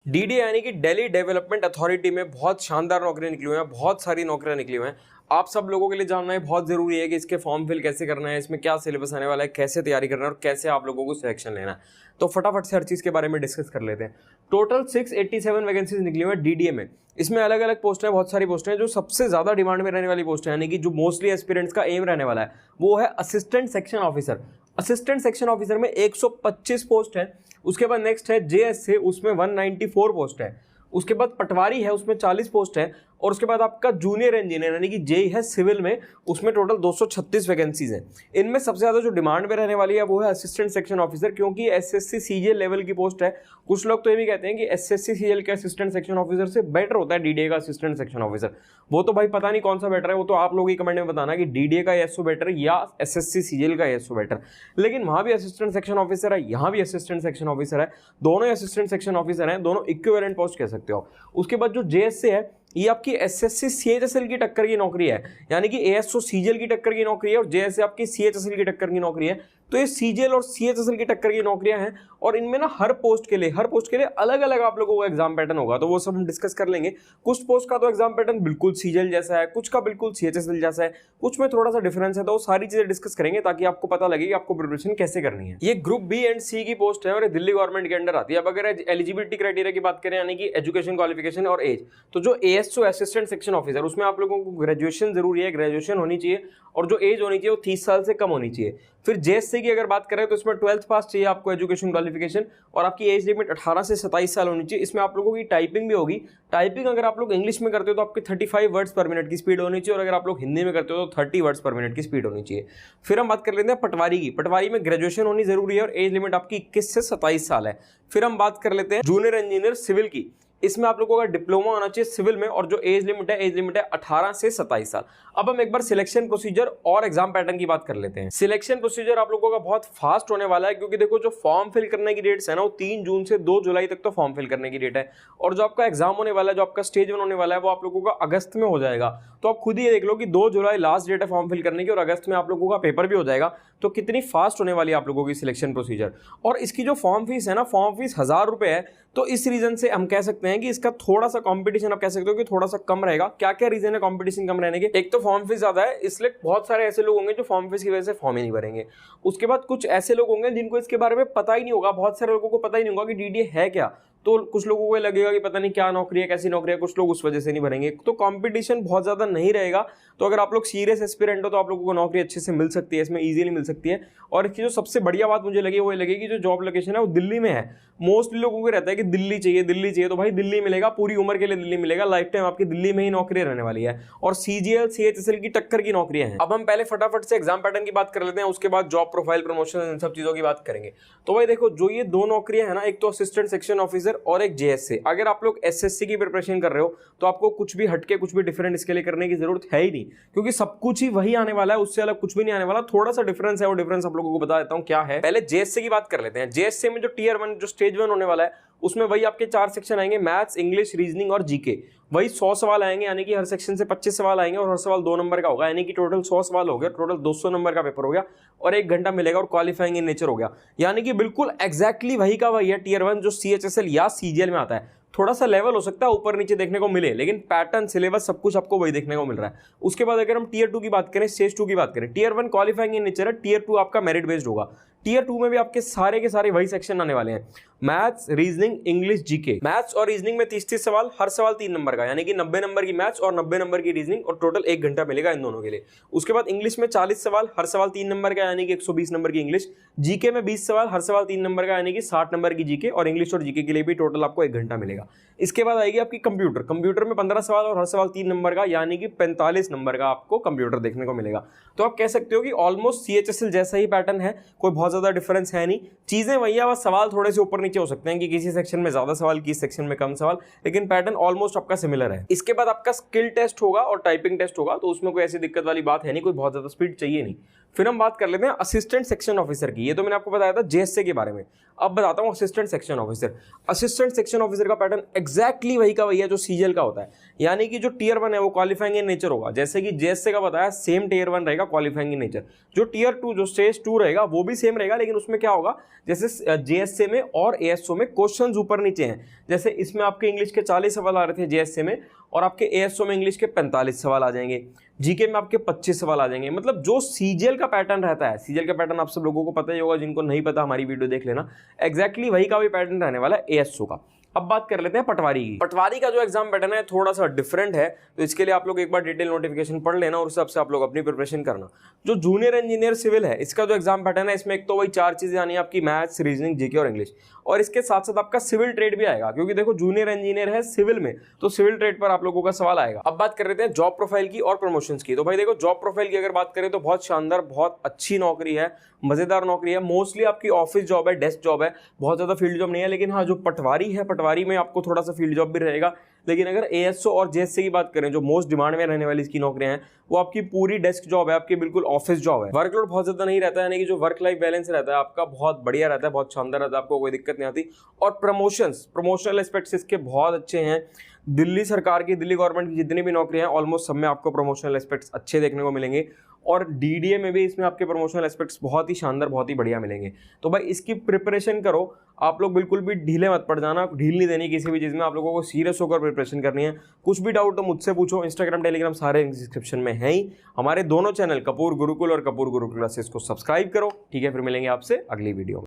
DDA यानी कि Delhi development authority में बहुत शानदार नौकरियां निकली हुई हैं, बहुत सारी नौकरियां निकली हुई हैं। आप सब लोगों के लिए जानना है बहुत जरूरी है कि इसके फॉर्म फिल कैसे करना है, इसमें क्या सिलेबस आने वाला है, कैसे तैयारी करना है और कैसे आप लोगों को सिलेक्शन लेना है। तो फटाफट से हर चीज के बारे में डिस्कस कर लेते हैं। टोटल 687 वैकेंसीज निकली हुई है डीडीए में। इसमें अलग अलग पोस्ट है, बहुत सारी पोस्ट हैं। जो सबसे ज्यादा डिमांड में रहने वाली पोस्ट है यानी कि जो मोस्टली एस्पिरेंट्स का एम रहने वाला है वो है assistant section officer. Assistant section officer में 125 पोस्ट है। उसके बाद नेक्स्ट है जेएसए, उसमें 194 पोस्ट है। उसके बाद पटवारी है, उसमें 40 पोस्ट है। और उसके बाद आपका जूनियर इंजीनियर यानी कि जेई है सिविल में, उसमें टोटल 236 वैकेंसीज हैं। इनमें सबसे ज्यादा जो डिमांड में रहने वाली है वो है असिस्टेंट सेक्शन ऑफिसर, क्योंकि एसएससी सीजीएल लेवल की पोस्ट है। कुछ लोग तो ये भी कहते हैं कि एसएससी सीजीएल के असिस्टेंट सेक्शन ऑफिसर से बेटर होता है डीडीए का असिस्टेंट सेक्शन ऑफिसर। वो तो भाई पता नहीं कौन सा बेटर है, वो तो आप लोग ही कमेंट में बताना कि डीडीए का एसओ बेटर या एसएससी सीजीएल का एसओ बेटर। लेकिन वहां भी असिस्टेंट सेक्शन ऑफिसर है, यहाँ भी असिस्टेंट सेक्शन ऑफिसर है, दोनों ही असिस्टेंट सेक्शन ऑफिसर हैं, दोनों इक्विवेलेंट पोस्ट कह सकते हो। उसके बाद जो जेएसए है ये आपकी एसएससी सीएचएसएल की टक्कर की नौकरी है, यानी कि एएसओ सीजीएल की टक्कर की नौकरी है और जेएसए आपकी सीएचएसएल की टक्कर की नौकरी है। तो ये सीजीएल और सीएचएसएल की टक्कर की नौकरियां हैं और इनमें ना हर पोस्ट के लिए अलग अलग आप लोगों को एग्जाम पैटर्न होगा, तो वो सब हम डिस्कस कर लेंगे। कुछ पोस्ट का तो एग्जाम पैटर्न बिल्कुल सीजीएल जैसा है, कुछ का बिल्कुल सीएचएसएल जैसा है, कुछ में थोड़ा सा डिफरेंस है। तो वो सारी चीजें डिस्कस करेंगे ताकि आपको पता लगे कि आपको प्रिपरेशन कैसे करनी है। ये ग्रुप बी एंड सी की पोस्ट है और ये दिल्ली गवर्नमेंट के अंडर आती है। अब अगर एलिजिबिलिटी क्राइटेरिया की बात करें यानी कि एजुकेशन क्वालिफिकेशन और एज, तो जो एएसओ असिस्टेंट सेक्शन ऑफिसर उसमें आप लोगों को ग्रेजुएशन जरूरी है, ग्रेजुएशन होनी चाहिए और जो एज होनी चाहिए वो 30 साल से कम होनी चाहिए। फिर जेएससी की अगर बात करें तो इसमें 12th पास चाहिए आपको एजुकेशन क्वालिफिकेशन और आपकी एज लिमिट 18 से 27 साल होनी चाहिए। इसमें आप लोगों की टाइपिंग भी होगी। टाइपिंग अगर आप लोग इंग्लिश में करते हो तो आपकी 35 वर्ड्स पर मिनट की स्पीड होनी चाहिए और अगर आप लोग हिंदी में करते हो तो 30 वर्ड्स पर मिनट की स्पीड होनी चाहिए। फिर हम बात कर लेते हैं पटवारी की। पटवारी में ग्रेजुएशन होनी जरूरी है और एज लिमिट आपकी 21 से 27 साल है। फिर हम बात कर लेते हैं जूनियर इंजीनियर सिविल की। इसमें आप लोगों का डिप्लोमा होना चाहिए सिविल में और जो एज लिमिट है 18 से 27 साल। अब हम एक बार सिलेक्शन प्रोसीजर और एग्जाम पैटर्न की बात कर लेते हैं। सिलेक्शन प्रोसीजर आप लोगों का बहुत फास्ट होने वाला है, क्योंकि देखो जो फॉर्म फिल करने की डेट्स है ना वो 3 जून से 2 जुलाई तक तो फॉर्म फिल करने की डेट है और जो आपका एग्जाम होने वाला है, जो आपका स्टेज 1 होने वाला है वो आप लोगों का अगस्त में हो जाएगा। तो आप खुद ही देख लो कि 2 जुलाई लास्ट डेट है फॉर्म फिल करने की और अगस्त में आप लोगों का पेपर भी हो जाएगा। तो कितनी फास्ट होने वाली है आप लोगों की सिलेक्शन प्रोसीजर। और इसकी जो फॉर्म फीस है ना, फॉर्म फीस 1000 रुपए है। तो इस रीजन से हम कह सकते हैं कि इसका थोड़ा सा कंपटीशन आप कह सकते हो कि थोड़ा सा कम रहेगा। क्या क्या रीजन है कंपटीशन कम रहने के? एक तो फॉर्म फीस ज्यादा है, इसलिए बहुत सारे ऐसे लोग होंगे जो फॉर्म फीस की वजह से फॉर्म ही नहीं भरेंगे। उसके बाद कुछ ऐसे लोग होंगे जिनको इसके बारे में पता ही नहीं होगा, बहुत सारे लोगों को पता ही नहीं होगा कि डीडीए है क्या। तो कुछ लोगों को लगेगा कि पता नहीं क्या नौकरी है, कैसी नौकरी है, कुछ लोग उस वजह से नहीं भरेंगे। तो कंपटीशन बहुत ज्यादा नहीं रहेगा। तो अगर आप लोग सीरियस एस्पिरेंट हो तो आप लोगों को नौकरी अच्छे से मिल सकती है, इसमें इजीली मिल सकती है। और इसकी जो सबसे बढ़िया बात मुझे लगी वो लगी कि जो जॉब लोकेशन है वो दिल्ली में है। मोस्टली लोगों को रहता है कि दिल्ली चाहिए दिल्ली चाहिए, तो भाई दिल्ली मिलेगा, पूरी उम्र के लिए दिल्ली मिलेगा, लाइफ टाइम आपकी दिल्ली में ही नौकरी रहने वाली है और सीजीएल सीएचएसएल की टक्कर की नौकरियां हैं। अब हम पहले फटाफट से एग्जाम पैटर्न की बात कर लेते हैं, उसके बाद जॉब प्रोफाइल, प्रमोशन, इन सब चीजों की बात करेंगे। तो भाई देखो जो ये 2 नौकरियां है ना, एक तो असिस्टेंट सेक्शन ऑफिसर और एक जेएसए। अगर आप लोग एसएससी की प्रिपरेशन कर रहे हो तो आपको कुछ भी हटके, कुछ भी डिफरेंट इसके लिए करने की जरूरत है ही नहीं, क्योंकि सब कुछ ही वही आने वाला है, उससे अलग कुछ भी नहीं आने वाला। थोड़ा सा डिफरेंस है, वो डिफरेंस आप लोगों को बता देता हूं क्या है। पहले जेएसए की बात कर लेते हैं। जेएसए में जो टियर 1 जो स्टेज 1 होने वाला है उसमें वही आपके 4 सेक्शन आएंगे, मैथ्स, इंग्लिश, रीजनिंग और जीके। वही 100 सवाल आएंगे, यानी कि हर सेक्शन से 25 सवाल आएंगे और हर सवाल 2 नंबर का होगा, यानी कि टोटल 100 सवाल हो गया, टोटल 200 नंबर का पेपर हो गया और 1 घंटा मिलेगा और क्वालिफाइंग इन नेचर हो गया। यानी कि बिल्कुल एग्जैक्टली वही का वही है टियर 1 जो सीएचएसएल या सीजीएल में आता है। थोड़ा सा लेवल हो सकता है ऊपर नीचे देखने को मिले, लेकिन पैटर्न, सिलेबस, सब कुछ आपको वही देखने को मिल रहा है। उसके बाद अगर हम टियर 2 की बात करें, स्टेज 2 की बात करें, टियर 1 क्वालिफाइंग इन नेचर है, टियर 2 आपका मेरिट बेस्ड होगा। टियर 2 में भी आपके सारे के सारे वही सेक्शन आने वाले हैं, maths, reasoning, English, GK. Maths और रीजनिंग में 30-30 सवाल, हर सवाल 3 नंबर का, यानी कि 90 नंबर की मैथ्स और 90 नंबर की रीजनिंग और टोटल 1 घंटा मिलेगा इन दोनों के लिए। उसके बाद इंग्लिश में 40 सवाल, हर सवाल 3 नंबर का, यानी कि 120 नंबर की इंग्लिश। जीके में 20 सवाल, हर सवाल 3 नंबर का, यानी कि 60 नंबर की जीके और इंग्लिश और जीके के लिए भी टोटल आपको 1 घंटा मिलेगा। इसके बाद आएगी आपकी कंप्यूटर। कंप्यूटर में 15 सवाल और हर सवाल 3 नंबर का, यानी कि 45 नंबर का आपको कंप्यूटर देखने को मिलेगा। तो आप कह सकते हो कि ऑलमोस्ट सीएचएसएल जैसा ही पैटर्न है, कोई बहुत ज्यादा डिफरेंस है नहीं। चीजें वही है, बस सवाल थोड़े से ऊपर नीचे हो सकते हैं कि किसी सेक्शन में ज्यादा सवाल, किसी सेक्शन में कम सवाल, लेकिन पैटर्न ऑलमोस्ट आपका सिमिलर है। इसके बाद आपका स्किल टेस्ट होगा और टाइपिंग टेस्ट होगा, तो उसमें कोई ऐसी दिक्कत वाली बात है नहीं, कोई बहुत ज्यादा स्पीड चाहिए नहीं। फिर हम बात कर लेते हैं असिस्टेंट सेक्शन ऑफिसर की। ये तो मैंने आपको बताया था जेएसए के बारे में, अब बताता हूँ assistant section officer. Assistant section officer का पैटर्न एग्जैक्टली वही का वही है जो सीजीएल का होता है, यानी कि जो टीयर 1 है वो क्वालिफाइंग इन नेचर होगा, जैसे कि जेएसए का बताया सेम टीयर 1 रहेगा क्वालिफाइंग इन नेचर। जो टीयर 2 जो स्टेज 2 रहेगा वो भी सेम रहेगा, लेकिन उसमें क्या होगा, जैसे जेएसए में और एएसओ में क्वेश्चंस ऊपर नीचे हैं। जैसे इसमें आपके इंग्लिश के 40 सवाल आ रहे थे जेएसए में, और आपके एएसओ में इंग्लिश के 45 सवाल आ जाएंगे, जीके में आपके 25 सवाल आ जाएंगे। मतलब जो सीजीएल का पैटर्न रहता है, सीजीएल का पैटर्न आप सब लोगों को पता ही होगा, जिनको नहीं पता हमारी वीडियो देख लेना, एग्जैक्टली वही का भी पैटर्न रहने वाला है एएसओ का। अब बात कर लेते हैं पटवारी की। पटवारी का जो एग्जाम पैटर्न है थोड़ा सा डिफरेंट है, तो इसके लिए आप लोग एक बार डिटेल नोटिफिकेशन पढ़ लेना और उस हिसाब से आप लोग अपनी प्रिपरेशन करना। जो जूनियर इंजीनियर सिविल है, इसका जो एग्जाम पैटर्न है, इसमें एक तो वही 4 चीजें आनी है आपकी, मैथ्स, रीजनिंग, जीके और इंग्लिश, और इसके साथ साथ आपका सिविल ट्रेड भी आएगा, क्योंकि देखो जूनियर इंजीनियर है सिविल में, तो सिविल ट्रेड पर आप लोगों का सवाल आएगा। अब बात कर लेते हैं जॉब प्रोफाइल की और प्रमोशंस की। तो भाई देखो, जॉब प्रोफाइल की अगर बात करें तो बहुत शानदार, बहुत अच्छी नौकरी है, मजेदार नौकरी है। मोस्टली आपकी ऑफिस जॉब है, डेस्क जॉब है, बहुत ज्यादा फील्ड जॉब नहीं है। लेकिन हाँ, जो पटवारी है, पटवारी में आपको थोड़ा सा फील्ड जॉब भी रहेगा। लेकिन अगर एएसओ और जेएसए की बात करें, जो मोस्ट डिमांड में रहने वाली इसकी नौकरियां हैं, वो आपकी पूरी डेस्क जॉब है, आपकी बिल्कुल ऑफिस जॉब है। वर्कलोड बहुत ज्यादा नहीं रहता है, यानी कि जो वर्क लाइफ बैलेंस रहता है आपका बहुत बढ़िया रहता है, बहुत शानदार रहता है, आपको कोई दिक्कत नहीं आती। और प्रमोशनल एस्पेक्ट्स इसके बहुत अच्छे हैं। दिल्ली सरकार की, दिल्ली गवर्नमेंट की जितनी भी नौकरियां हैं, ऑलमोस्ट सब में आपको प्रमोशनल एस्पेक्ट्स अच्छे देखने को मिलेंगे। और डीडीए में भी इसमें आपके प्रमोशनल एस्पेक्ट्स बहुत ही शानदार, बहुत ही बढ़िया मिलेंगे। तो भाई इसकी प्रिपरेशन करो, आप लोग बिल्कुल भी ढीले मत पड़ जाना, ढील नहीं देनी किसी भी चीज़ में, आप लोगों को सीरियस होकर प्रिपरेशन करनी है। कुछ भी डाउट तो मुझसे पूछो, इंस्टाग्राम, टेलीग्राम सारे डिस्क्रिप्शन में है ही। हमारे दोनों चैनल कपूर गुरुकुल और कपूर गुरुकुल क्लासेस को सब्सक्राइब करो, ठीक है। फिर मिलेंगे आपसे अगली वीडियो में।